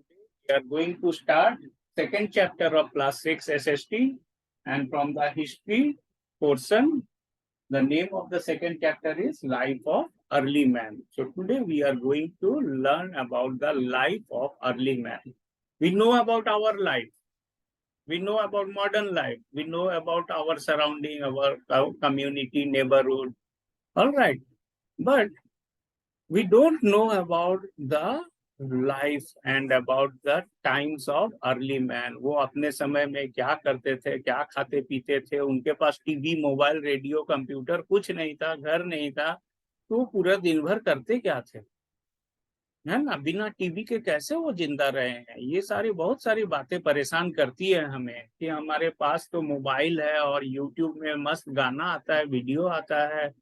We are going to start second chapter of class 6 SST, and from the history portion, the name of the second chapter is Life of Early Man. So today we are going to learn about the life of early man. We know about our life. We know about modern life. We know about our surrounding, our community, neighborhood. All right. But we don't know about the life and about the times of early man. वो अपने समय में क्या करते थे, क्या खाते पीते थे, उनके पास टीवी, मोबाइल, रेडियो, कंप्यूटर कुछ नहीं था, घर नहीं था, तो पूरा दिन भर करते क्या थे, है ना। बिना टीवी के कैसे वो जिंदा रहे हैं। ये सारी बहुत सारी बातें परेशान करती है हमें कि हमारे पास तो मोबाइल है और यूट्यूब में मस्त गाना आता है, वीडियो आता है।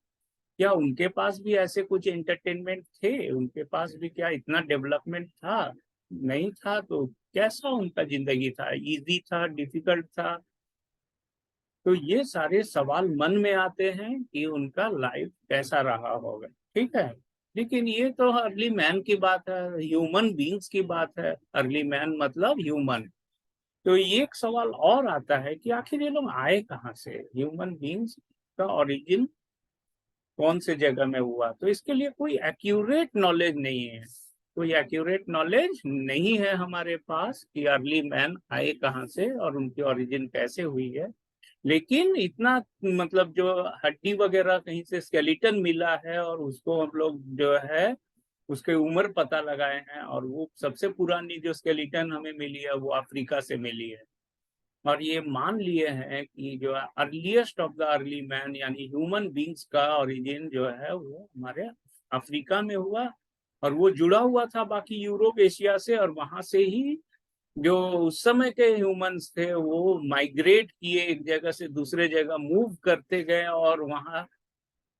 क्या उनके पास भी ऐसे कुछ एंटरटेनमेंट थे? उनके पास भी क्या इतना डेवलपमेंट था? नहीं था। तो कैसा उनका जिंदगी था? इजी था, डिफिकल्ट था? तो ये सारे सवाल मन में आते हैं कि उनका लाइफ कैसा रहा होगा। ठीक है, लेकिन ये तो अर्ली मैन की बात है, ह्यूमन बींग्स की बात है। अर्ली मैन मतलब ह्यूमन। तो ये एक सवाल और आता है कि आखिर ये लोग आए कहाँ से, ह्यूमन बींग्स का ओरिजिन कौन से जगह में हुआ। तो इसके लिए कोई एक्यूरेट नॉलेज नहीं है, कोई एक्यूरेट नॉलेज नहीं है हमारे पास कि अर्ली मैन आए कहाँ से और उनकी ओरिजिन कैसे हुई है। लेकिन इतना मतलब जो हड्डी वगैरह कहीं से स्केलेटन मिला है और उसको हम लोग जो है उसके उम्र पता लगाए हैं, और वो सबसे पुरानी जो स्केलेटन हमें मिली है वो अफ्रीका से मिली है। और ये मान लिए हैं कि जो earliest of the early man यानी ह्यूमन बींग्स का ओरिजिन जो है वो हमारे अफ्रीका में हुआ, और वो जुड़ा हुआ था बाकी यूरोप एशिया से। और वहां से ही जो उस समय के ह्यूमंस थे वो माइग्रेट किए, एक जगह से दूसरे जगह मूव करते गए, और वहां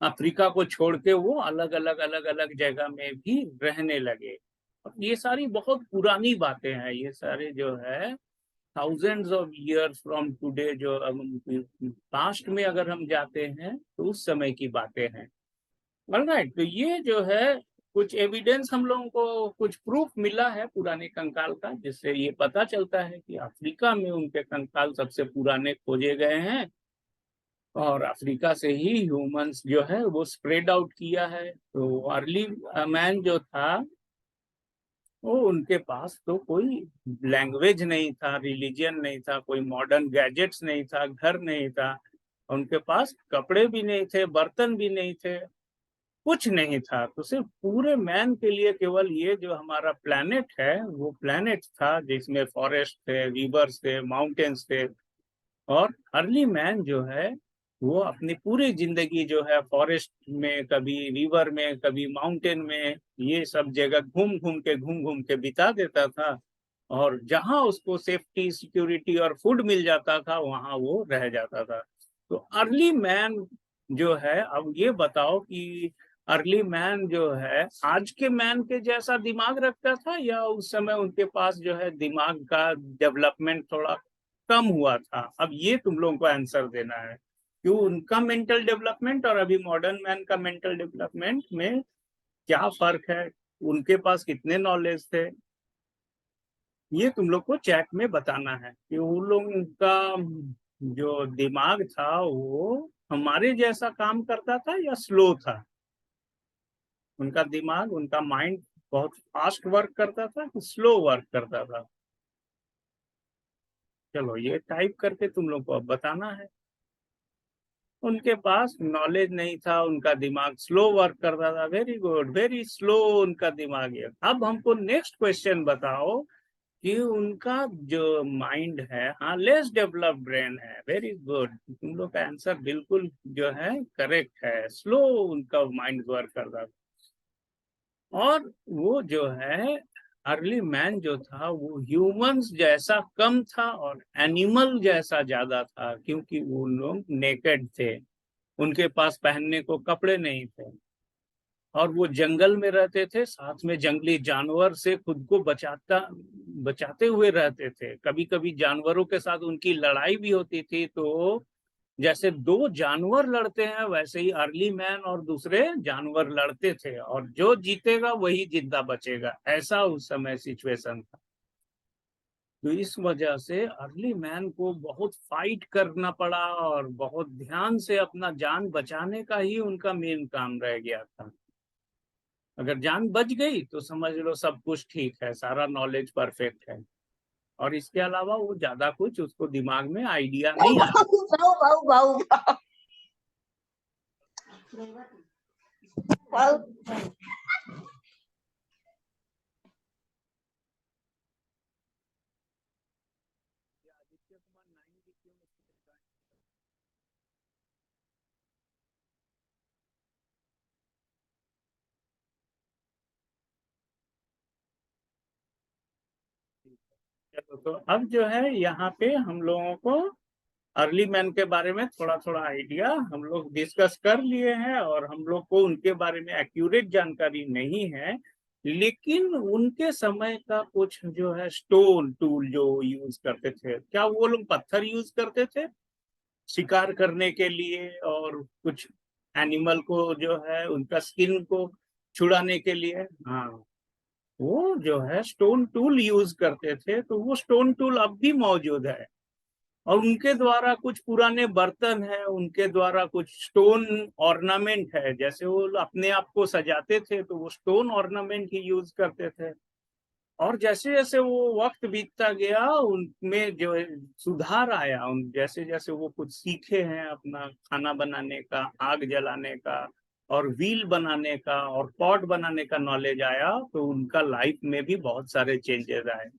अफ्रीका को छोड़ के वो अलग अलग जगह में भी रहने लगे। ये सारी बहुत पुरानी बातें हैं, ये सारे जो है thousands of years from today, जो पास्ट में अगर हम जाते हैं तो उस समय की बातें हैं। ऑलराइट, तो ये जो है कुछ एविडेंस हम लोगों को, कुछ प्रूफ मिला है पुराने कंकाल का, जिससे ये पता चलता है कि अफ्रीका में उनके कंकाल सबसे पुराने खोजे गए हैं, और अफ्रीका से ही ह्यूमंस जो है वो स्प्रेड आउट किया है। तो अर्ली मैन जो था वो उनके पास तो कोई लैंग्वेज नहीं था, रिलीजियन नहीं था, कोई मॉडर्न गैजेट्स नहीं था, घर नहीं था, उनके पास कपड़े भी नहीं थे, बर्तन भी नहीं थे, कुछ नहीं था। तो सिर्फ पूरे मैन के लिए केवल ये जो हमारा प्लेनेट है वो प्लेनेट था जिसमें फॉरेस्ट थे, रिवर्स थे, माउंटेन्स थे। और अर्ली मैन जो है वो अपनी पूरी जिंदगी जो है फॉरेस्ट में, कभी रिवर में, कभी माउंटेन में, ये सब जगह घूम घूम के बिता देता था। और जहां उसको सेफ्टी, सिक्योरिटी और फूड मिल जाता था वहां वो रह जाता था। तो अर्ली मैन जो है, अब ये बताओ कि अर्ली मैन जो है आज के मैन के जैसा दिमाग रखता था, या उस समय उनके पास जो है दिमाग का डेवलपमेंट थोड़ा कम हुआ था? अब ये तुम लोगों को आंसर देना है कि उनका मेंटल डेवलपमेंट और अभी मॉडर्न मैन का मेंटल डेवलपमेंट में क्या फर्क है, उनके पास कितने नॉलेज थे। ये तुम लोग को चैट में बताना है कि उन लोगों का जो दिमाग था वो हमारे जैसा काम करता था या स्लो था। उनका दिमाग, उनका माइंड बहुत फास्ट वर्क करता था कि स्लो वर्क करता था। चलो ये टाइप करके तुम लोग को अब बताना है। उनके पास नॉलेज नहीं था, उनका दिमाग स्लो वर्क करता था। वेरी गुड, वेरी स्लो उनका दिमाग है। अब हमको नेक्स्ट क्वेश्चन बताओ कि उनका जो माइंड है, हाँ, लेस डेवलप्ड ब्रेन है। वेरी गुड, तुम लोग का आंसर बिल्कुल जो है करेक्ट है, स्लो उनका माइंड वर्क करता था। और वो जो है अर्ली मैन जो था वो ह्यूमंस जैसा कम था और एनिमल जैसा ज्यादा था, क्योंकि वो लोग नेकेड थे, उनके पास पहनने को कपड़े नहीं थे, और वो जंगल में रहते थे, साथ में जंगली जानवर से खुद को बचाते हुए रहते थे। कभी कभी जानवरों के साथ उनकी लड़ाई भी होती थी। तो जैसे दो जानवर लड़ते हैं वैसे ही अर्ली मैन और दूसरे जानवर लड़ते थे, और जो जीतेगा वही जिंदा बचेगा, ऐसा उस समय सिचुएशन था। तो इस वजह से अर्ली मैन को बहुत फाइट करना पड़ा और बहुत ध्यान से अपना जान बचाने का ही उनका मेन काम रह गया था। अगर जान बच गई तो समझ लो सब कुछ ठीक है, सारा नॉलेज परफेक्ट है, और इसके अलावा वो ज्यादा कुछ उसको दिमाग में आइडिया नहीं आ। चलो, तो अब जो है यहाँ पे हम लोगों को अर्ली मैन के बारे में थोड़ा थोड़ा आइडिया हम लोग डिस्कस कर लिए हैं, और हम लोग को उनके बारे में एक्यूरेट जानकारी नहीं है, लेकिन उनके समय का कुछ जो है स्टोन टूल जो यूज करते थे, क्या वो लोग पत्थर यूज करते थे शिकार करने के लिए, और कुछ एनिमल को जो है उनका स्किन को छुड़ाने के लिए, हाँ, वो जो है स्टोन टूल यूज करते थे। तो वो स्टोन टूल अब भी मौजूद है, और उनके द्वारा कुछ पुराने बर्तन है, उनके द्वारा कुछ स्टोन ऑर्नामेंट है, जैसे वो अपने आप को सजाते थे तो वो स्टोन ऑर्नामेंट ही यूज करते थे। और जैसे जैसे वो वक्त बीतता गया उनमें जो है सुधार आया, उन जैसे जैसे वो कुछ सीखे हैं अपना खाना बनाने का, आग जलाने का, और व्हील बनाने का और पॉट बनाने का नॉलेज आया, तो उनका लाइफ में भी बहुत सारे चेंजेस आए।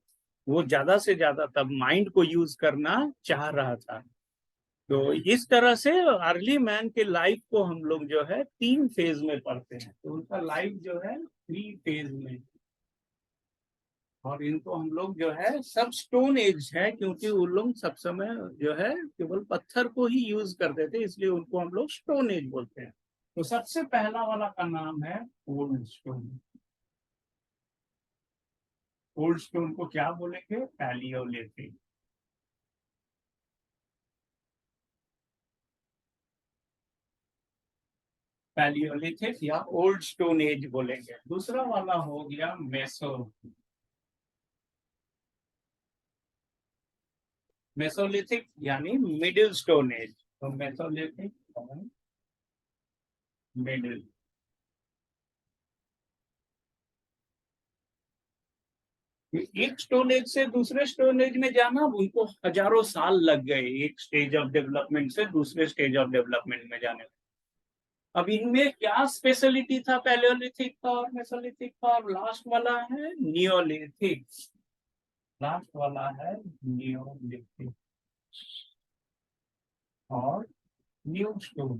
वो ज्यादा से ज्यादा तब माइंड को यूज करना चाह रहा था। तो इस तरह से अर्ली मैन के लाइफ को हम लोग जो है 3 फेज में पढ़ते हैं, तो उनका लाइफ जो है 3 फेज में। और इनको हम लोग जो है सब स्टोन एज है, क्योंकि वो लोग सब समय जो है केवल पत्थर को ही यूज करते थे, इसलिए उनको हम लोग स्टोन एज बोलते हैं। तो सबसे पहला वाला का नाम है ओल्ड स्टोन। ओल्ड स्टोन को क्या बोलेंगे? पैलियोलिथिक। पैलियोलिथिक या ओल्ड स्टोन एज बोलेंगे। दूसरा वाला हो गया मेसो। मेसोलिथिक यानी मिडिल स्टोन एज। तो मेसोलिथिक और मिडिल। एक स्टोन एज से दूसरे स्टोन एज में जाना उनको हजारों साल लग गए, एक स्टेज ऑफ डेवलपमेंट से दूसरे स्टेज ऑफ डेवलपमेंट में जाने। अब इनमें क्या स्पेशलिटी था पैलियोलिथिक का और मेसोलिथिक का? और लास्ट वाला है नियोलिथिक। लास्ट वाला है नियोलिथिक और न्यू स्टोन।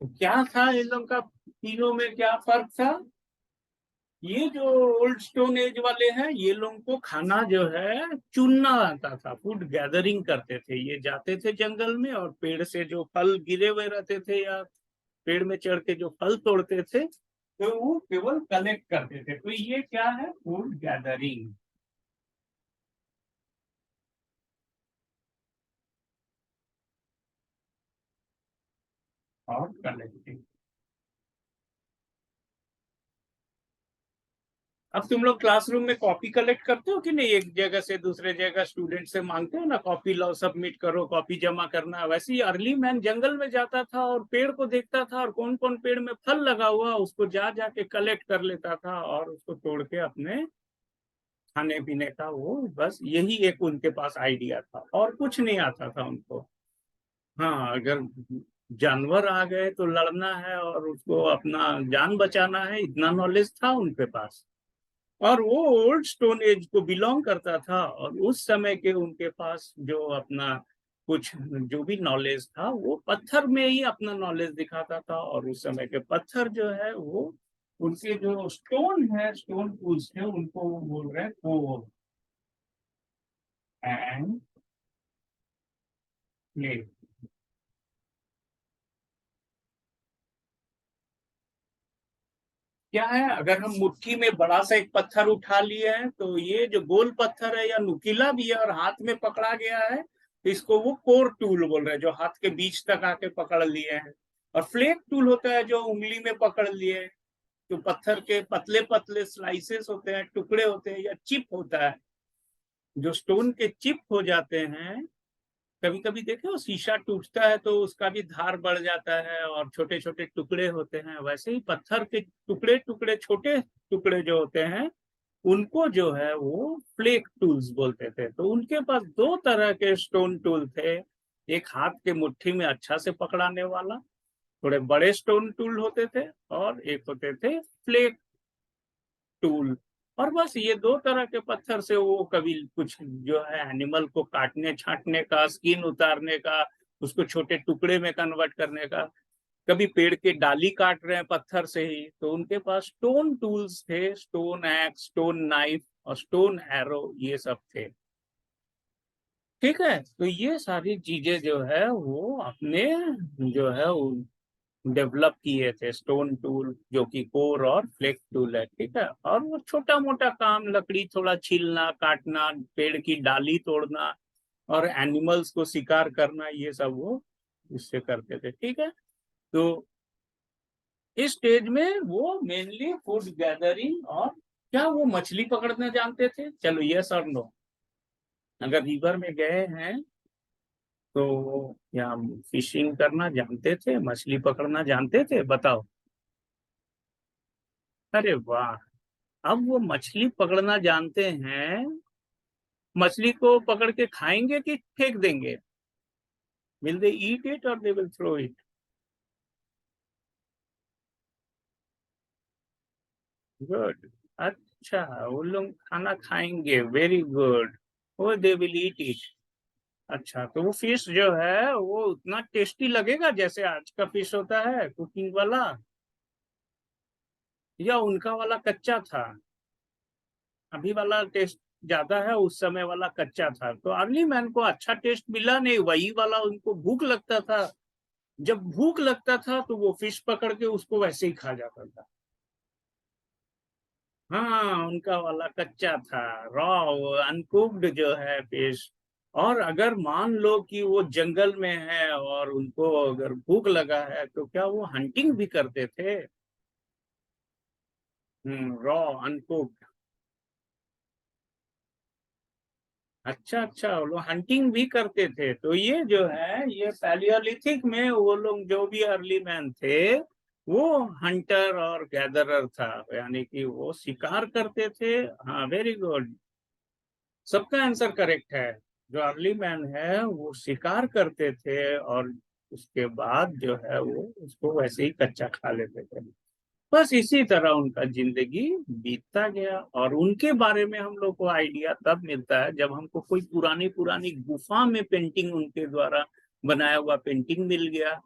तो क्या था इन लोगों का, तीनों में क्या फर्क था? ये जो ओल्ड स्टोन एज वाले हैं, ये लोगों को खाना जो है चुनना आता था, फूड गैदरिंग करते थे। ये जाते थे जंगल में और पेड़ से जो फल गिरे हुए रहते थे या पेड़ में चढ़ के जो फल तोड़ते थे, तो वो केवल कलेक्ट करते थे। तो ये क्या है? फूड गैदरिंग और कलेक्टिंग। अब तुम लोग क्लासरूम में कॉपी कलेक्ट करते हो कि नहीं? एक जगह से दूसरे जगह स्टूडेंट से मांगते हो ना, कॉपी लाओ, सबमिट करो, कॉपी जमा करना। वैसे ही अर्ली मैन जंगल में जाता था और पेड़ को देखता था, और कौन कौन पेड़ में फल लगा हुआ उसको जा जाके कलेक्ट कर लेता था, और उसको तोड़ के अपने खाने पीने का वो, बस यही एक उनके पास आइडिया था, और कुछ नहीं आता था उनको। हाँ, अगर जानवर आ गए तो लड़ना है और उसको अपना जान बचाना है, इतना नॉलेज था उनके पास। और वो ओल्ड स्टोन एज को बिलोंग करता था, और उस समय के उनके पास जो अपना कुछ जो भी नॉलेज था वो पत्थर में ही अपना नॉलेज दिखाता था। और उस समय के पत्थर जो है वो उनके जो स्टोन है, स्टोन टूल्स थे, उनको वो बोल रहे हैं कोर एंड क्ले। क्या है, अगर हम मुट्ठी में बड़ा सा एक पत्थर उठा लिए हैं, तो ये जो गोल पत्थर है या नुकीला भी है और हाथ में पकड़ा गया है, तो इसको वो कोर टूल बोल रहे हैं, जो हाथ के बीच तक आके पकड़ लिए हैं। और फ्लेक टूल होता है जो उंगली में पकड़ लिए। जो पत्थर के पतले पतले स्लाइसेस होते हैं, टुकड़े होते हैं, या चिप होता है, जो स्टोन के चिप हो जाते हैं, कभी कभी देखे वो शीशा टूटता है तो उसका भी धार बढ़ जाता है और छोटे छोटे टुकड़े होते हैं, वैसे ही पत्थर के टुकड़े टुकड़े छोटे टुकड़े जो होते हैं उनको जो है वो फ्लेक टूल्स बोलते थे। तो उनके पास दो तरह के स्टोन टूल थे, एक हाथ के मुट्ठी में अच्छा से पकड़ाने वाला, थोड़े बड़े स्टोन टूल होते थे, और एक होते थे फ्लेक टूल। और बस ये दो तरह के पत्थर से वो कभी कुछ जो है एनिमल को काटने छांटने का, स्किन उतारने का, उसको छोटे टुकड़े में कन्वर्ट करने का, कभी पेड़ के डाली काट रहे हैं पत्थर से ही, तो उनके पास स्टोन टूल्स थे, स्टोन एक्स, स्टोन नाइफ और स्टोन एरो, ये सब थे। ठीक है, तो ये सारी चीजें जो है वो अपने जो है डेवलप किए थे, स्टोन टूल जो कि कोर और फ्लेक टूल है। ठीक है, और वो छोटा मोटा काम, लकड़ी थोड़ा छीलना, काटना, पेड़ की डाली तोड़ना और एनिमल्स को शिकार करना, ये सब वो इससे करते थे। ठीक है, तो इस स्टेज में वो मेनली फूड गैदरिंग, और क्या वो मछली पकड़ना जानते थे? चलो यस और नो, अगर रिवर में गए हैं तो क्या फिशिंग करना जानते थे, मछली पकड़ना जानते थे? बताओ। अरे वाह, अब वो मछली पकड़ना जानते हैं। मछली को पकड़ के खाएंगे कि फेंक देंगे? विल दे ईट इट और they will throw it? Good. अच्छा, वो लोग खाना खाएंगे, वेरी गुड। वो दे विल ईट इट। अच्छा, तो वो फिश जो है वो उतना टेस्टी लगेगा जैसे आज का फिश होता है कुकिंग वाला, या उनका वाला कच्चा था? अभी वाला टेस्ट ज्यादा है, उस समय वाला कच्चा था। तो अर्ली मैन को अच्छा टेस्ट मिला नहीं, वही वाला उनको भूख लगता था। जब भूख लगता था तो वो फिश पकड़ के उसको वैसे ही खा जाता था। हाँ, उनका वाला कच्चा था, रॉ, अनकुक्ड जो है फिश। और अगर मान लो कि वो जंगल में है और उनको अगर भूख लगा है तो क्या वो हंटिंग भी करते थे? Raw, uncooked. अच्छा अच्छा, वो लोग हंटिंग भी करते थे। तो ये जो है ये पैलियोलिथिक में वो लोग जो भी अर्ली मैन थे वो हंटर और गैदरर था, यानी कि वो शिकार करते थे। हाँ, वेरी गुड, सबका आंसर करेक्ट है। जो अर्ली मैन है वो शिकार करते थे और उसके बाद जो है वो उसको वैसे ही कच्चा खा लेते थे। बस इसी तरह उनका जिंदगी बीतता गया, और उनके बारे में हम लोग को आइडिया तब मिलता है जब हमको कोई पुरानी पुरानी गुफा में पेंटिंग, उनके द्वारा बनाया हुआ पेंटिंग मिल गया,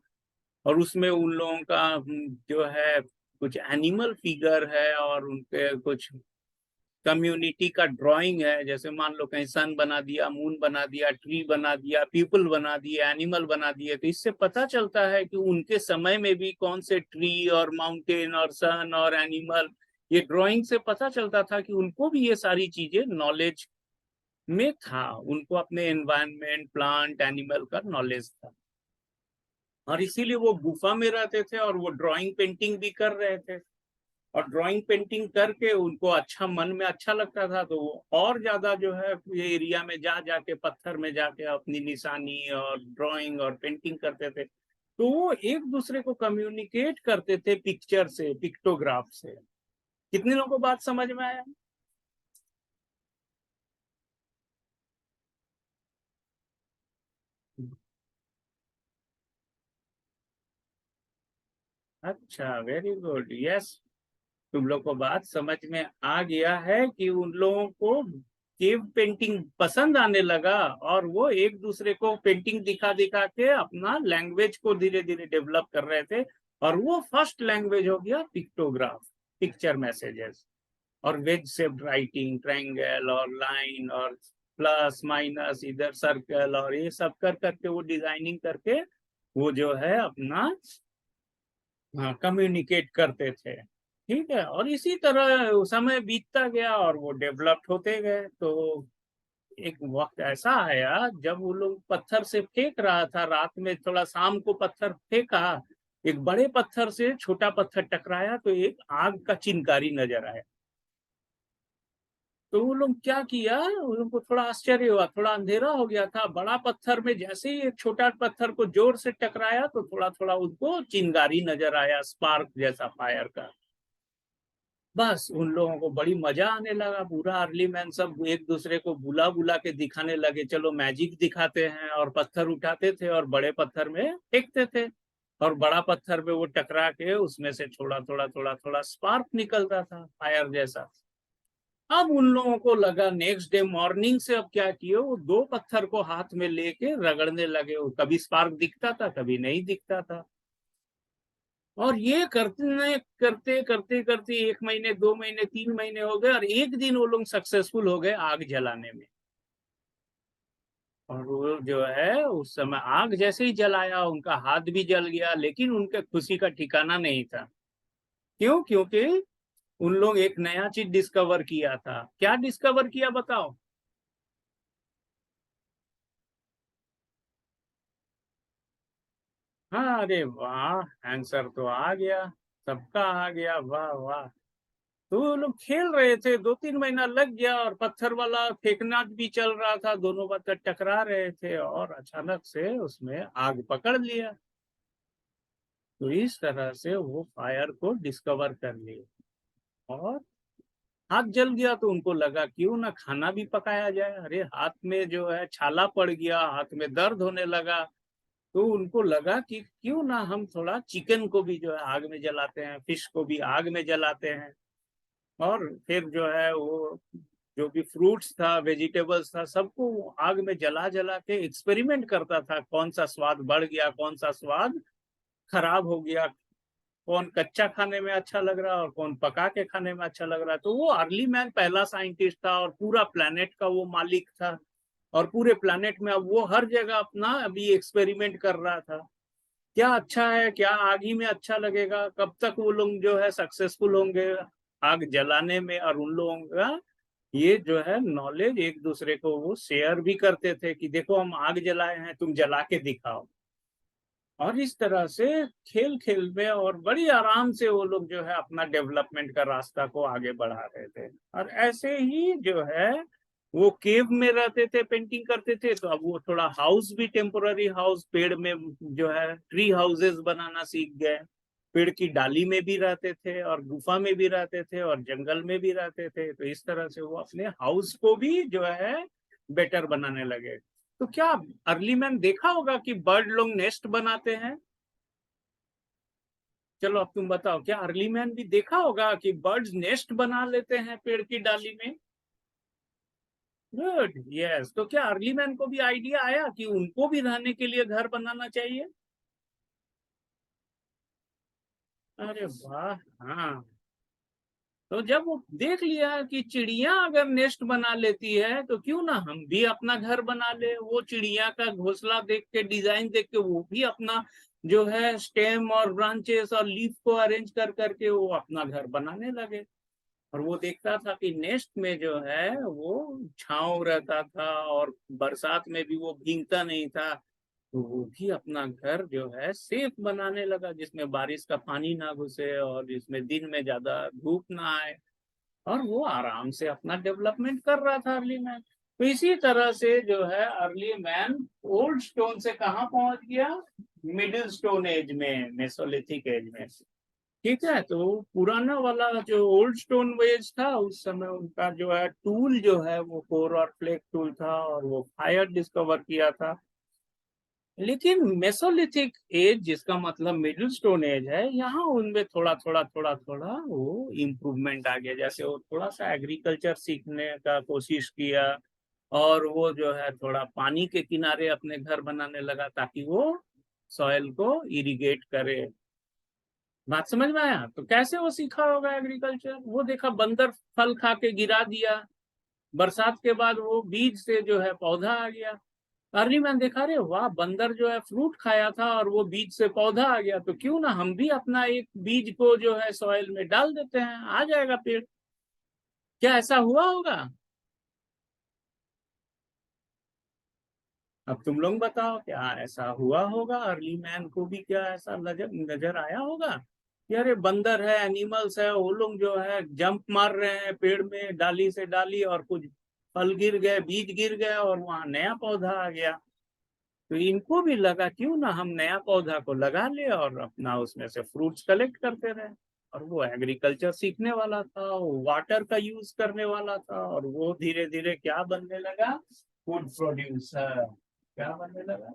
और उसमें उन लोगों का जो है कुछ एनिमल फिगर है और उनके कुछ कम्युनिटी का ड्राइंग है। जैसे मान लो कहीं सन बना दिया, मून बना दिया, ट्री बना दिया, पीपल बना दिए, एनिमल बना दिए, तो इससे पता चलता है कि उनके समय में भी कौन से ट्री और माउंटेन और सन और एनिमल, ये ड्राइंग से पता चलता था कि उनको भी ये सारी चीजें नॉलेज में था, उनको अपने एनवायरनमेंट, प्लांट, एनिमल का नॉलेज था, और इसीलिए वो गुफा में रहते थे और वो ड्राइंग पेंटिंग भी कर रहे थे। और ड्राइंग पेंटिंग करके उनको अच्छा, मन में अच्छा लगता था, तो वो और ज्यादा जो है ये एरिया में जा जाके, पत्थर में जाके अपनी निशानी और ड्राइंग और पेंटिंग करते थे। तो वो एक दूसरे को कम्युनिकेट करते थे पिक्चर से, पिक्टोग्राफ से। कितने लोगों को बात समझ में आया? अच्छा, वेरी गुड, यस। तुम लोग को बात समझ में आ गया है कि उन लोगों को केव पेंटिंग पसंद आने लगा, और वो एक दूसरे को पेंटिंग दिखा दिखा के अपना लैंग्वेज को धीरे धीरे डेवलप कर रहे थे। और वो फर्स्ट लैंग्वेज हो गया पिक्टोग्राफ, पिक्चर मैसेजेस, और वेज शेप्ड राइटिंग, ट्रायंगल और लाइन और प्लस माइनस, इधर सर्कल, और ये सब कर करके वो डिजाइनिंग करके वो जो है अपना कम्युनिकेट करते थे। ठीक है, और इसी तरह समय बीतता गया और वो डेवलप्ड होते गए। तो एक वक्त ऐसा आया जब वो लोग पत्थर से फेंक रहा था, रात में थोड़ा शाम को पत्थर फेंका, एक बड़े पत्थर से छोटा पत्थर टकराया तो एक आग का चिनकारी नजर आया। तो वो लोग क्या किया, उन लोग को थोड़ा आश्चर्य हुआ, थोड़ा अंधेरा हो गया था, बड़ा पत्थर में जैसे ही एक छोटा पत्थर को जोर से टकराया तो थोड़ा थोड़ा उनको चिंगारी नजर आया, स्पार्क जैसा फायर का। बस उन लोगों को बड़ी मजा आने लगा, पूरा अर्ली मैन सब एक दूसरे को बुला बुला के दिखाने लगे, चलो मैजिक दिखाते हैं, और पत्थर उठाते थे और बड़े पत्थर में फेंकते थे, और बड़ा पत्थर में वो टकरा के उसमें से थोड़ा थोड़ा थोड़ा थोड़ा स्पार्क निकलता था फायर जैसा। अब उन लोगों को लगा नेक्स्ट डे मॉर्निंग से अब क्या किए, वो दो पत्थर को हाथ में लेके रगड़ने लगे, वो कभी स्पार्क दिखता था कभी नहीं दिखता था। और ये करते करते करते 1 महीने 2 महीने 3 महीने हो गए, और एक दिन वो लोग सक्सेसफुल हो गए आग जलाने में। और वो जो है उस समय आग जैसे ही जलाया उनका हाथ भी जल गया, लेकिन उनके खुशी का ठिकाना नहीं था। क्यों? क्योंकि उन लोग एक नया चीज डिस्कवर किया था। क्या डिस्कवर किया बताओ? हाँ, अरे वाह, आंसर तो आ गया, सबका आ गया, वाह वाह। तो वो लोग खेल रहे थे, 2-3 महीना लग गया, और पत्थर वाला फेंकना भी चल रहा था, दोनों पत्थर टकरा रहे थे, और अचानक से उसमें आग पकड़ लिया। तो इस तरह से वो फायर को डिस्कवर कर लिया, और हाथ जल गया तो उनको लगा क्यों ना खाना भी पकाया जाए। अरे हाथ में जो है छाला पड़ गया, हाथ में दर्द होने लगा, तो उनको लगा कि क्यों ना हम थोड़ा चिकन को भी जो है आग में जलाते हैं, फिश को भी आग में जलाते हैं। और फिर जो है वो जो भी फ्रूट्स था, वेजिटेबल्स था, सबको वो आग में जला जला के एक्सपेरिमेंट करता था, कौन सा स्वाद बढ़ गया, कौन सा स्वाद खराब हो गया, कौन कच्चा खाने में अच्छा लग रहा है और कौन पका के खाने में अच्छा लग रहा है। तो वो अर्ली मैन पहला साइंटिस्ट था, और पूरा प्लेनेट का वो मालिक था, और पूरे प्लेनेट में अब वो हर जगह अपना अभी एक्सपेरिमेंट कर रहा था, क्या अच्छा है, क्या आग ही में अच्छा लगेगा, कब तक वो लोग जो है सक्सेसफुल होंगे आग जलाने में। और उन लोगों का ये जो है नॉलेज एक दूसरे को वो शेयर भी करते थे कि देखो हम आग जलाए हैं, तुम जला के दिखाओ। और इस तरह से खेल खेल में और बड़ी आराम से वो लोग जो है अपना डेवलपमेंट का रास्ता को आगे बढ़ा रहे थे। और ऐसे ही जो है वो केव में रहते थे, पेंटिंग करते थे, तो अब वो थोड़ा हाउस भी, टेम्पोररी हाउस पेड़ में जो है ट्री हाउसेस बनाना सीख गए, पेड़ की डाली में भी रहते थे, और गुफा में भी रहते थे, और जंगल में भी रहते थे। तो इस तरह से वो अपने हाउस को भी जो है बेटर बनाने लगे। तो क्या अर्ली मैन देखा होगा कि बर्ड लोग नेस्ट बनाते हैं? चलो अब तुम बताओ, क्या अर्ली मैन भी देखा होगा कि बर्ड्स नेस्ट बना लेते हैं पेड़ की डाली में? Good, yes. तो क्या अर्ली मैन को भी आइडिया आया कि उनको भी रहने के लिए घर बनाना चाहिए? अरे वाह, हाँ। तो जब वो देख लिया कि चिड़िया अगर नेस्ट बना लेती है तो क्यों ना हम भी अपना घर बना ले, वो चिड़िया का घोंसला देख के, डिजाइन देख के वो भी अपना जो है स्टेम और ब्रांचेस और लीफ को अरेंज कर करके वो अपना घर बनाने लगे। और वो देखता था कि नेस्ट में जो है वो छांव रहता था, और बरसात में भी वो भीगता नहीं था। तो वो भी अपना घर जो है सेफ बनाने लगा, जिसमें बारिश का पानी ना घुसे और जिसमें दिन में ज्यादा धूप ना आए, और वो आराम से अपना डेवलपमेंट कर रहा था अर्ली मैन। तो इसी तरह से जो है अर्ली मैन ओल्ड स्टोन से कहाँ पहुंच गया, मिडिल स्टोन एज में, मेसोलिथिक एज में। ठीक है, तो पुराना वाला जो ओल्ड स्टोन एज था उस समय उनका जो है टूल जो है वो कोर और फ्लेक टूल था, और वो फायर डिस्कवर किया था। लेकिन मेसोलिथिक एज, जिसका मतलब मिडिल स्टोन एज है, यहाँ उनमें थोड़ा थोड़ा थोड़ा थोड़ा वो इम्प्रूवमेंट आ गया। जैसे वो थोड़ा सा एग्रीकल्चर सीखने का कोशिश किया, और वो जो है थोड़ा पानी के किनारे अपने घर बनाने लगा ताकि वो सॉइल को इरिगेट करे। बात समझ में आया? तो कैसे वो सीखा होगा एग्रीकल्चर? वो देखा बंदर फल खा के गिरा दिया, बरसात के बाद वो बीज से जो है पौधा आ गया। अर्ली मैन देखा, रे वाह, बंदर जो है फ्रूट खाया था और वो बीज से पौधा आ गया, तो क्यों ना हम भी अपना एक बीज को जो है सॉइल में डाल देते हैं, आ जाएगा पेड़। क्या ऐसा हुआ होगा? अब तुम लोग बताओ, क्या ऐसा हुआ होगा? अर्ली मैन को भी क्या ऐसा नजर नजर आया होगा कि अरे बंदर है, एनिमल्स है, वो लोग जो है जंप मार रहे हैं पेड़ में डाली से डाली, और कुछ फल गिर गए, बीज गिर गए, और वहां नया पौधा आ गया। तो इनको भी लगा क्यों ना हम नया पौधा को लगा ले और अपना उसमें से फ्रूट्स कलेक्ट करते रहे। और वो एग्रीकल्चर सीखने वाला था, वो वाटर का यूज करने वाला था, और वो धीरे धीरे क्या बनने लगा? Food producer. क्या बनने लगा?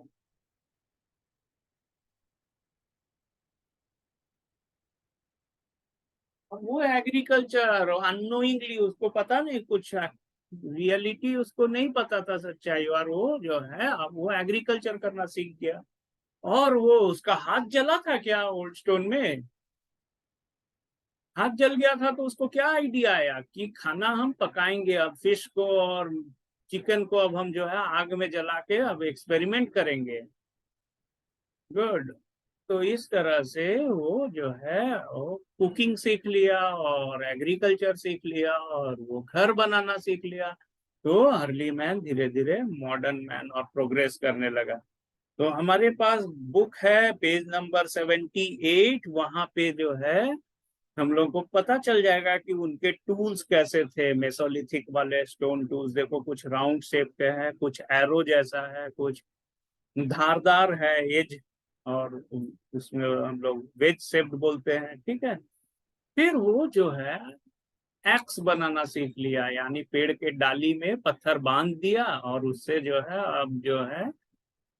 और वो एग्रीकल्चर अननोइंगली, उसको पता नहीं कुछ, रियलिटी उसको नहीं पता था, सच्चाई, और वो जो है अब वो एग्रीकल्चर करना सीख गया। और वो उसका हाथ जला था क्या ओल्ड स्टोन में? हाथ जल गया था, तो उसको क्या आइडिया आया कि खाना हम पकाएंगे अब, फिश को और चिकन को अब हम जो है आग में जला के अब एक्सपेरिमेंट करेंगे। गुड। तो इस तरह से वो जो है वो कुकिंग सीख लिया और एग्रीकल्चर सीख लिया और वो घर बनाना सीख लिया। तो अर्ली मैन धीरे धीरे मॉडर्न मैन और प्रोग्रेस करने लगा। तो हमारे पास बुक है, पेज नंबर 78, वहां पे जो है हम लोग को पता चल जाएगा कि उनके टूल्स कैसे थे। मेसोलिथिक वाले स्टोन टूल्स देखो, कुछ राउंड शेप के हैं, कुछ एरो जैसा है, कुछ धारदार है एज, और उसमें हम लोग वेज शेप्ड बोलते हैं, ठीक है। फिर वो जो है एक्स बनाना सीख लिया, यानी पेड़ के डाली में पत्थर बांध दिया, और उससे जो है अब जो है,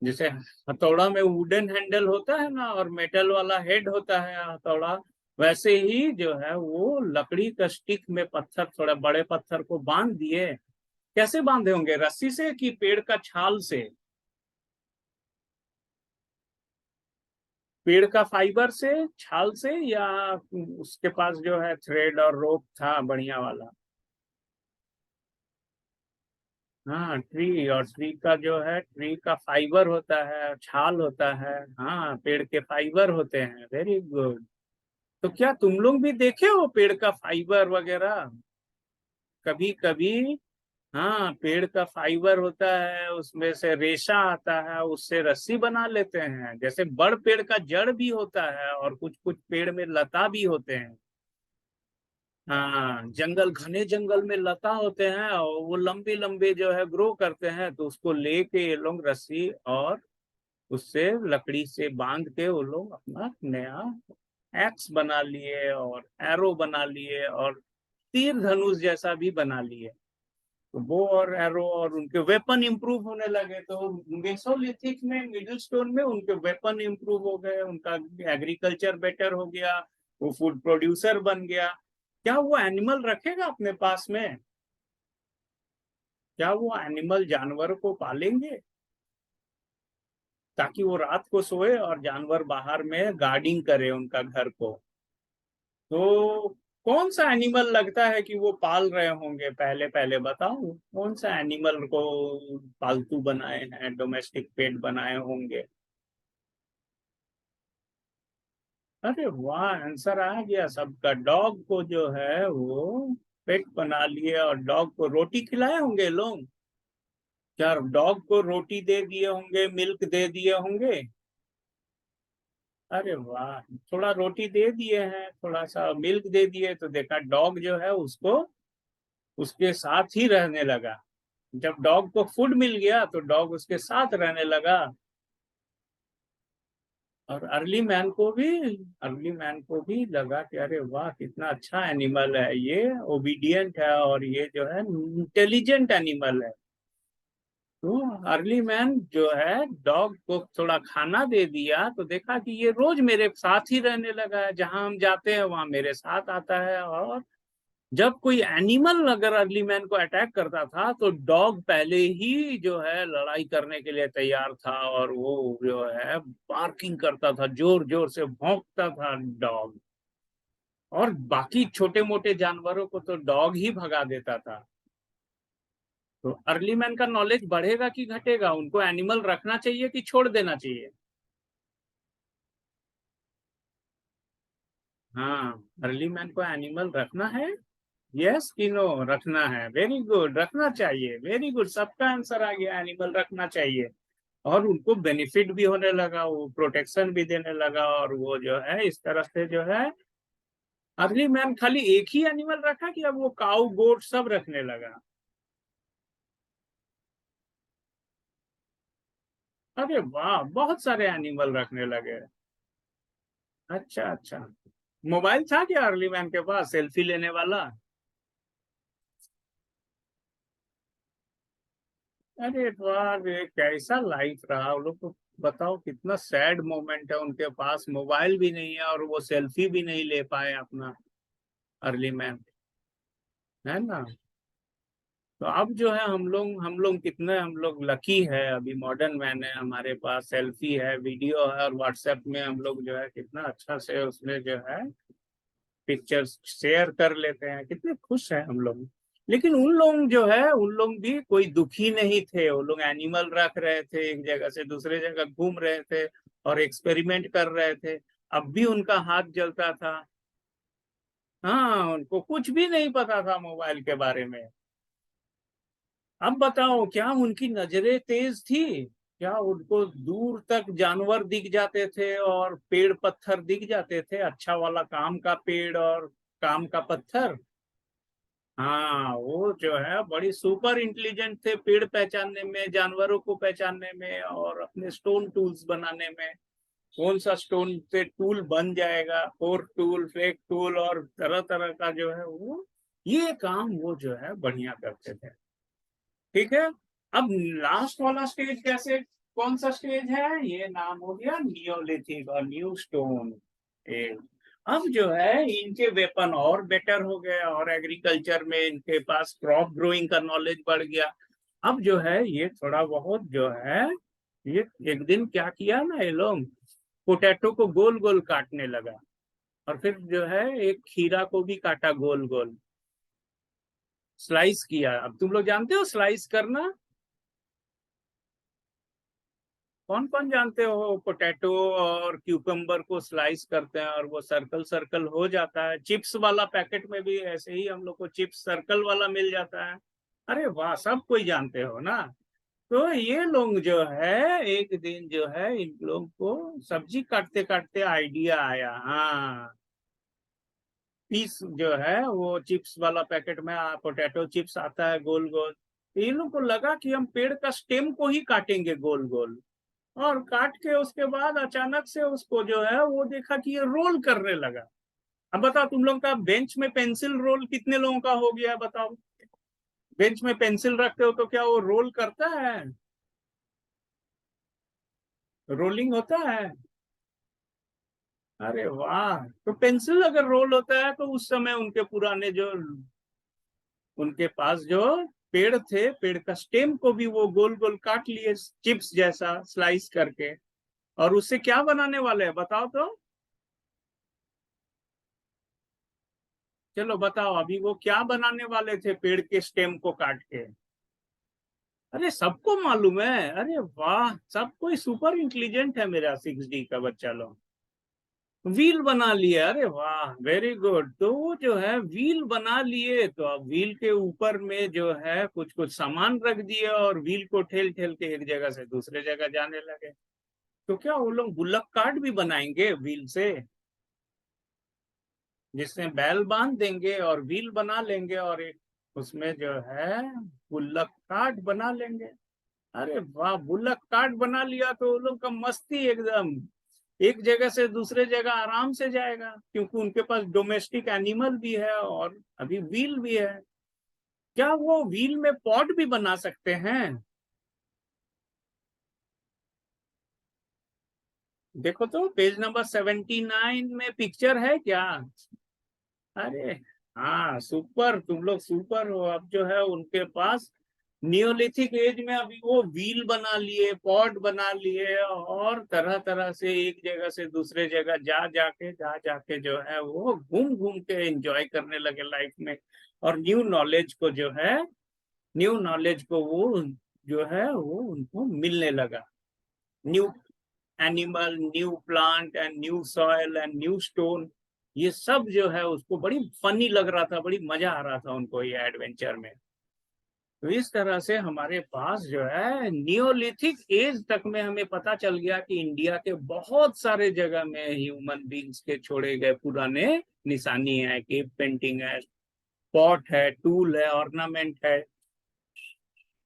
जैसे हथौड़ा में वुडन हैंडल होता है ना, और मेटल वाला हेड होता है हथौड़ा, वैसे ही जो है वो लकड़ी का स्टिक में पत्थर, थोड़ा बड़े पत्थर को बांध दिए। कैसे बांधे होंगे? रस्सी से कि पेड़ का छाल से? पेड़ का फाइबर से, छाल से, या उसके पास जो है थ्रेड और रोप था बढ़िया वाला? हाँ, ट्री, और ट्री का जो है ट्री का फाइबर होता है, छाल होता है। हाँ, पेड़ के फाइबर होते हैं। Very good. तो क्या तुम लोग भी देखे हो पेड़ का फाइबर वगैरह कभी कभी? हाँ, पेड़ का फाइबर होता है, उसमें से रेशा आता है, उससे रस्सी बना लेते हैं। जैसे बड़ पेड़ का जड़ भी होता है, और कुछ कुछ पेड़ में लता भी होते हैं। हाँ, जंगल, घने जंगल में लता होते हैं, और वो लंबी लंबी जो है ग्रो करते हैं, तो उसको लेके ये लोग रस्सी और उससे लकड़ी से बांध के वो लोग अपना नया एक्स बना लिए, और एरो बना लिए, और तीर धनुष जैसा भी बना लिए। तो वो और एरो और उनके वेपन इंप्रूव होने लगे। तो मेसोलिथिक में, मिडिल स्टोन में उनके वेपन इंप्रूव हो गए, उनका एग्रीकल्चर बेटर हो गया, वो फूड प्रोड्यूसर बन गया। क्या वो एनिमल रखेगा अपने पास में? क्या वो एनिमल जानवर को पालेंगे ताकि वो रात को सोए और जानवर बाहर में गार्डिंग करे उनका घर को? तो कौन सा एनिमल लगता है कि वो पाल रहे होंगे? पहले पहले बताओ, कौन सा एनिमल को पालतू बनाए हैं, डोमेस्टिक पेट बनाए होंगे? अरे वाह, आंसर आ गया सबका। डॉग को जो है वो पेट बना लिए, और डॉग को रोटी खिलाए होंगे लोग। क्या डॉग को रोटी दे दिए होंगे, मिल्क दे दिए होंगे? अरे वाह, थोड़ा रोटी दे दिए हैं, थोड़ा सा मिल्क दे दिए, तो देखा डॉग जो है उसको उसके साथ ही रहने लगा। जब डॉग को फूड मिल गया तो डॉग उसके साथ रहने लगा। और अर्ली मैन को भी लगा कि अरे वाह, कितना अच्छा एनिमल है ये, ओबीडियंट है, और ये जो है इंटेलिजेंट एनिमल है। तो अर्ली मैन जो है डॉग को थोड़ा खाना दे दिया, तो देखा कि ये रोज मेरे साथ ही रहने लगा है, जहां हम जाते हैं वहां मेरे साथ आता है। और जब कोई एनिमल अगर अर्ली मैन को अटैक करता था, तो डॉग पहले ही जो है लड़ाई करने के लिए तैयार था, और वो जो है बार्किंग करता था, जोर जोर से भौंकता था डॉग। और बाकी छोटे मोटे जानवरों को तो डॉग ही भगा देता था। तो अर्ली मैन का नॉलेज बढ़ेगा कि घटेगा? उनको एनिमल रखना चाहिए कि छोड़ देना चाहिए? हाँ, अर्ली मैन को एनिमल रखना है। यस कि नो? रखना है। वेरी गुड, रखना चाहिए। वेरी गुड, सबका आंसर आ गया, एनिमल रखना चाहिए। और उनको बेनिफिट भी होने लगा, वो प्रोटेक्शन भी देने लगा, और वो जो है इस तरह से जो है अर्ली मैन खाली एक ही एनिमल रखा कि अब वो काऊ गोट सब रखने लगा। अरे वाह, बहुत सारे एनिमल रखने लगे। अच्छा अच्छा। मोबाइल था क्या अर्ली मैन के पास सेल्फी लेने वाला? अरे वाह रे, कैसा लाइफ रहा वो लोग को। बताओ, कितना सैड मोमेंट है, उनके पास मोबाइल भी नहीं है और वो सेल्फी भी नहीं ले पाए अपना, अर्ली मैन, है ना। तो अब जो है हम लोग कितने हम लोग लकी है, अभी मॉडर्न मैन है, हमारे पास सेल्फी है, वीडियो है, और व्हाट्सएप में हम लोग जो है कितना अच्छा से उसमें जो है पिक्चर्स शेयर कर लेते हैं, कितने खुश हैं हम लोग। लेकिन उन लोग जो है, उन लोग भी कोई दुखी नहीं थे, वो लोग एनिमल रख रहे थे, एक जगह से दूसरे जगह घूम रहे थे और एक्सपेरिमेंट कर रहे थे। अब भी उनका हाथ जलता था। हाँ, उनको कुछ भी नहीं पता था मोबाइल के बारे में। अब बताओ, क्या उनकी नजरें तेज थी? क्या उनको दूर तक जानवर दिख जाते थे और पेड़ पत्थर दिख जाते थे, अच्छा वाला काम का पेड़ और काम का पत्थर? हाँ, वो जो है बड़ी सुपर इंटेलिजेंट थे पेड़ पहचानने में, जानवरों को पहचानने में, और अपने स्टोन टूल्स बनाने में। कौन सा स्टोन से टूल बन जाएगा, फोर्क टूल, फेक टूल, और तरह तरह का जो है वो ये काम वो जो है बढ़िया करते थे। ठीक है। अब लास्ट वाला स्टेज कैसे, कौन सा स्टेज है, ये नाम हो गया नियोलिथिक और न्यू स्टोन एज। अब जो है इनके वेपन और बेटर हो गए, और एग्रीकल्चर में इनके पास क्रॉप ग्रोइंग का नॉलेज बढ़ गया। अब जो है ये थोड़ा बहुत जो है, ये एक दिन क्या किया ना, ये लोग पोटैटो को गोल गोल काटने लगा, और फिर जो है एक खीरा को भी काटा गोल गोल, स्लाइस किया। अब तुम लोग जानते हो स्लाइस करना? कौन कौन जानते हो, पोटैटो और क्यूकम्बर को स्लाइस करते हैं और वो सर्कल सर्कल हो जाता है। चिप्स वाला पैकेट में भी ऐसे ही हम लोग को चिप्स सर्कल वाला मिल जाता है। अरे वाह, सब कोई जानते हो ना। तो ये लोग जो है एक दिन जो है इन लोग को सब्जी काटते काटते आइडिया आया। हाँ, पीस जो है वो चिप्स वाला पैकेट में पोटैटो चिप्स आता है गोल गोल, तो इन लोग को लगा कि हम पेड़ का स्टेम को ही काटेंगे गोल गोल, और काट के उसके बाद अचानक से उसको जो है वो देखा कि ये रोल करने लगा। अब बताओ, तुम लोग का बेंच में पेंसिल रोल कितने लोगों का हो गया, बताओ। बेंच में पेंसिल रखते हो तो क्या वो रोल करता है? रोलिंग होता है? अरे वाह, तो पेंसिल अगर रोल होता है तो उस समय उनके पुराने जो उनके पास जो पेड़ थे, पेड़ का स्टेम को भी वो गोल गोल काट लिए चिप्स जैसा स्लाइस करके, और उससे क्या बनाने वाले हैं बताओ तो। चलो बताओ, अभी वो क्या बनाने वाले थे पेड़ के स्टेम को काट के? अरे सबको मालूम है, अरे वाह, सब कोई सुपर इंटेलिजेंट है मेरा 6D का बच्चा लोग। व्हील बना लिए, अरे वाह, वेरी गुड। तो वो जो है व्हील बना लिए, तो अब व्हील के ऊपर में जो है कुछ कुछ सामान रख दिए, और व्हील को ठेल ठेल के एक जगह से दूसरे जगह जाने लगे। तो क्या वो लोग बुल्लक कार्ट भी बनाएंगे व्हील से, जिसमें बैल बांध देंगे और व्हील बना लेंगे, और एक उसमें जो है बुल्लक कार्ट बना लेंगे। अरे वाह, बुल्लक कार्ट बना लिया तो वो लोग का मस्ती एकदम, एक जगह से दूसरे जगह आराम से जाएगा, क्योंकि उनके पास डोमेस्टिक एनिमल भी है और अभी व्हील भी है। क्या वो व्हील में पॉट भी बना सकते हैं? देखो तो पेज नंबर 79 में पिक्चर है क्या? अरे हाँ, सुपर, तुम लोग सुपर हो। अब जो है उनके पास नियोलिथिक एज में अभी वो व्हील बना लिए, पॉट बना लिए, और तरह तरह से एक जगह से दूसरे जगह जा जाके जो है वो घूम घूम के एंजॉय करने लगे लाइफ में। और न्यू नॉलेज को वो जो है वो उनको मिलने लगा। New animal, new plant and new soil and new stone, ये सब जो है उसको बड़ी फनी लग रहा था, बड़ी मजा आ रहा था उनको ये एडवेंचर में। तो इस तरह से हमारे पास जो है नियोलिथिक एज तक में हमें पता चल गया कि इंडिया के बहुत सारे जगह में ह्यूमन बींग्स के छोड़े गए पुराने निशानी है, केव पेंटिंग है, पॉट है, टूल है, ऑर्नामेंट है।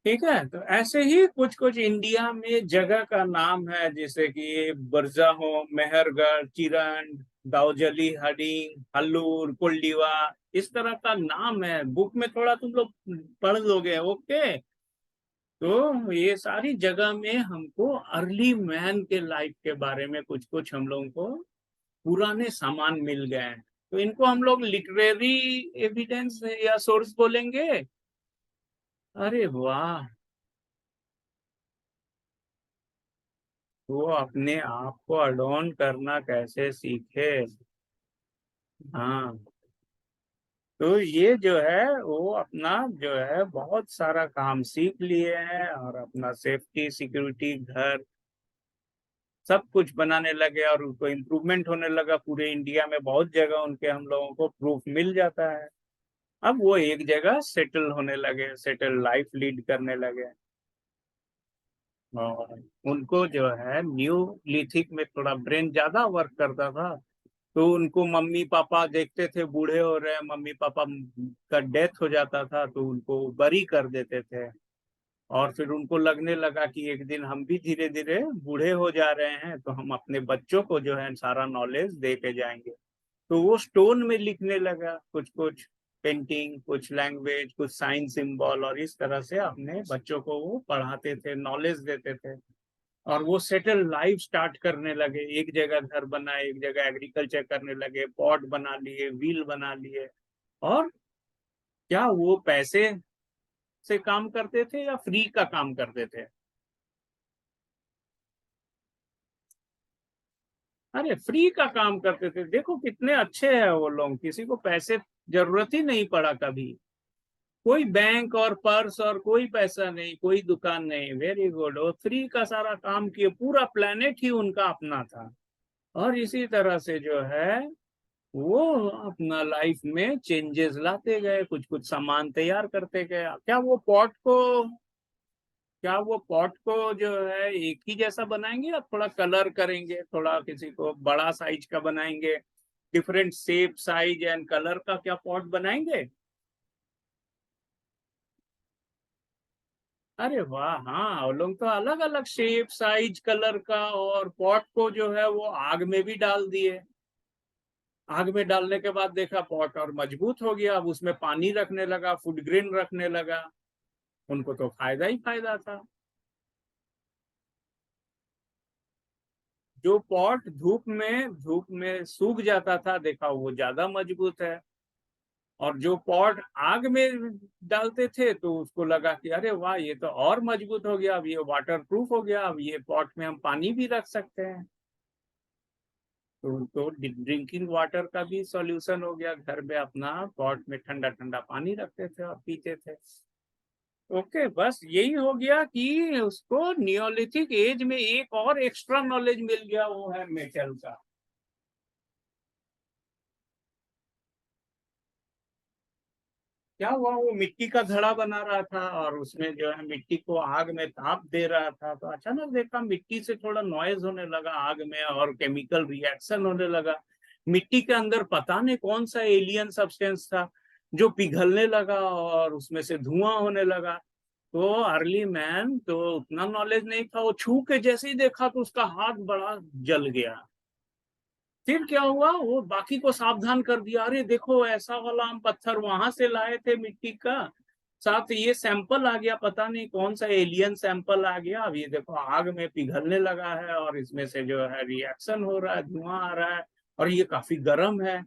ठीक है, तो ऐसे ही कुछ कुछ इंडिया में जगह का नाम है, जैसे कि बरजाहो, मेहरगढ़, चिरंड, दाऊजली, हडिंग, हल्लूर, कोल्डीवा, इस तरह का नाम है। बुक में थोड़ा तुम लोग पढ़ लोगे। ओके, तो ये सारी जगह में हमको अर्ली मैन के लाइफ के बारे में कुछ कुछ हम लोगों को पुराने सामान मिल गए हैं। तो इनको हम लोग लिटरेरी एविडेंस या सोर्स बोलेंगे। अरे वाह, वो अपने आप को अडॉन करना कैसे सीखे। हाँ, तो ये जो है वो अपना जो है बहुत सारा काम सीख लिए हैं और अपना सेफ्टी, सिक्योरिटी, घर सब कुछ बनाने लगे और उनको इम्प्रूवमेंट होने लगा। पूरे इंडिया में बहुत जगह उनके हम लोगों को प्रूफ मिल जाता है। अब वो एक जगह सेटल होने लगे, सेटल लाइफ लीड करने लगे। और उनको जो है न्यू लिथिक में थोड़ा ब्रेन ज्यादा वर्क करता था, तो उनको मम्मी पापा देखते थे बूढ़े हो रहे हैं, मम्मी पापा का डेथ हो जाता था तो उनको बरी कर देते थे। और फिर उनको लगने लगा कि एक दिन हम भी धीरे धीरे बूढ़े हो जा रहे हैं, तो हम अपने बच्चों को जो है सारा नॉलेज दे के जाएंगे। तो वो स्टोन में लिखने लगा, कुछ कुछ पेंटिंग, कुछ लैंग्वेज, कुछ साइंस सिंबल, और इस तरह से अपने बच्चों को वो पढ़ाते थे, नॉलेज देते थे। और वो सेटल लाइफ स्टार्ट करने लगे, एक जगह घर बनाए, एक जगह एग्रीकल्चर करने लगे, पॉट बना लिए, व्हील बना लिए। और क्या वो पैसे से काम करते थे या फ्री का काम करते थे? अरे फ्री का काम करते थे। देखो कितने अच्छे हैं वो लोग, किसी को पैसे जरूरत ही नहीं पड़ा कभी। कोई बैंक और पर्स और कोई पैसा नहीं, कोई दुकान नहीं। वेरी गुड, वो फ्री का सारा काम किए, पूरा प्लेनेट ही उनका अपना था। और इसी तरह से जो है वो अपना लाइफ में चेंजेस लाते गए, कुछ कुछ सामान तैयार करते गए। क्या वो पॉट को जो है एक ही जैसा बनाएंगे या थोड़ा कलर करेंगे, थोड़ा किसी को बड़ा साइज का बनाएंगे, different shape, size and colour का क्या पॉट बनाएंगे? अरे वाह, हाँ, वो लोग तो अलग अलग शेप, साइज, कलर का, और पॉट को जो है वो आग में भी डाल दिए। आग में डालने के बाद देखा पॉट और मजबूत हो गया, अब उसमें पानी रखने लगा, फूड ग्रेन रखने लगा। उनको तो फायदा ही फायदा था। जो पॉट धूप में सूख जाता था, देखा वो ज्यादा मजबूत है। और जो पॉट आग में डालते थे तो उसको लगा कि अरे वाह, ये तो और मजबूत हो गया, अब ये वाटर प्रूफ हो गया, अब ये पॉट में हम पानी भी रख सकते हैं। तो ड्रिंकिंग वाटर का भी सॉल्यूशन हो गया, घर में अपना पॉट में ठंडा ठंडा पानी रखते थे और पीते थे। ओके, बस यही हो गया कि उसको नियोलिथिक एज में एक और एक्स्ट्रा नॉलेज मिल गया, वो है मेटल का। क्या हुआ, वो मिट्टी का घड़ा बना रहा था और उसमें जो है मिट्टी को आग में ताप दे रहा था, तो अचानक देखा मिट्टी से थोड़ा नॉइज होने लगा आग में और केमिकल रिएक्शन होने लगा। मिट्टी के अंदर पता नहीं कौन सा एलियन सब्सटेंस था जो पिघलने लगा और उसमें से धुआं होने लगा। तो अर्ली मैन तो उतना नॉलेज नहीं था, वो छू के जैसे ही देखा तो उसका हाथ बड़ा जल गया। फिर क्या हुआ, वो बाकी को सावधान कर दिया, अरे देखो ऐसा वाला हम पत्थर वहां से लाए थे मिट्टी का, साथ ये सैंपल आ गया, पता नहीं कौन सा एलियन सैंपल आ गया, अब ये देखो आग में पिघलने लगा है और इसमें से जो है रिएक्शन हो रहा है, धुआं आ रहा है और ये काफी गर्म है।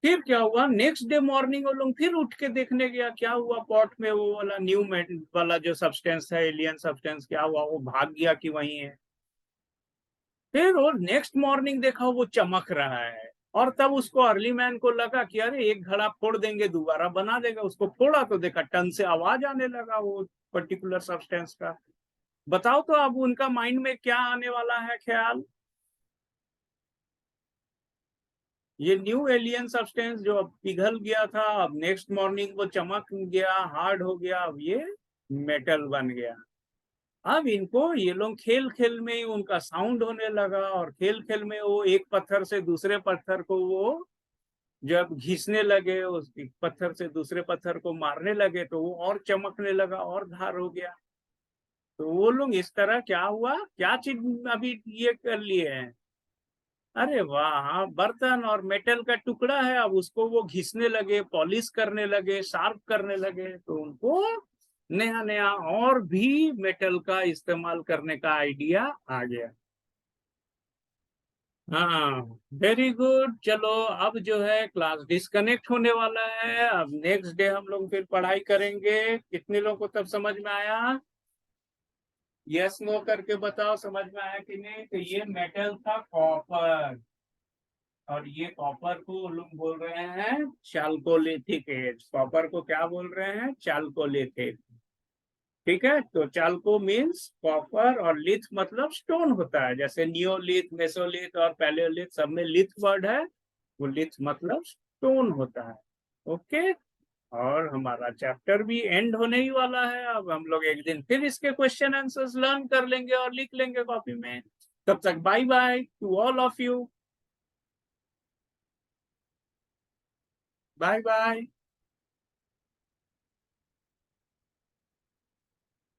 फिर क्या हुआ, नेक्स्ट डे मॉर्निंग वो लोग फिर उठ के देखने गया, क्या हुआ पॉट में वो वाला न्यू मेटल वाला जो सब्सटेंस है, एलियन सब्सटेंस, क्या हुआ, वो भाग गया कि वही है। फिर और नेक्स्ट मॉर्निंग देखा वो चमक रहा है। और तब उसको अर्ली मैन को लगा कि अरे एक घड़ा फोड़ देंगे दोबारा बना देगा, उसको फोड़ा तो देखा टन से आवाज आने लगा वो पर्टिकुलर सब्सटेंस का। बताओ तो अब उनका माइंड में क्या आने वाला है ख्याल? ये न्यू एलियन सब्सटेंस जो अब पिघल गया था, अब नेक्स्ट मॉर्निंग वो चमक गया, हार्ड हो गया, अब ये मेटल बन गया। अब इनको ये लोग खेल खेल में ही उनका साउंड होने लगा, और खेल खेल में वो एक पत्थर से दूसरे पत्थर को वो जब घिसने लगे, उस पत्थर से दूसरे पत्थर को मारने लगे, तो वो और चमकने लगा और धार हो गया। तो वो लोग इस तरह क्या हुआ, क्या चीज अभी ये कर लिए हैं, अरे वाह, हाँ, बर्तन और मेटल का टुकड़ा है, अब उसको वो घिसने लगे, पॉलिश करने लगे, शार्प करने लगे, तो उनको नया नया और भी मेटल का इस्तेमाल करने का आइडिया आ गया। हाँ, वेरी गुड। चलो, अब जो है क्लास डिस्कनेक्ट होने वाला है, अब नेक्स्ट डे हम लोग फिर पढ़ाई करेंगे। कितने लोगों को तब समझ में आया? यस नो करके बताओ, समझ में आया कि नहीं? तो ये मेटल था कॉपर, और ये कॉपर को लोग बोल रहे हैं चाल्कोलिथिक एज। कॉपर को क्या बोल रहे हैं? चाल्कोलिथिक। ठीक है, तो चाल्को मीन्स कॉपर, और लिथ मतलब स्टोन होता है, जैसे नियोलिथ, मेसोलिथ और पैलियोलिथ सब में लिथ वर्ड है, वो लिथ मतलब स्टोन होता है। ओके, और हमारा चैप्टर भी एंड होने ही वाला है। अब हम लोग एक दिन फिर इसके क्वेश्चन आंसर्स लर्न कर लेंगे और लिख लेंगे कॉपी में। तब तक bye bye to all of you. Bye bye.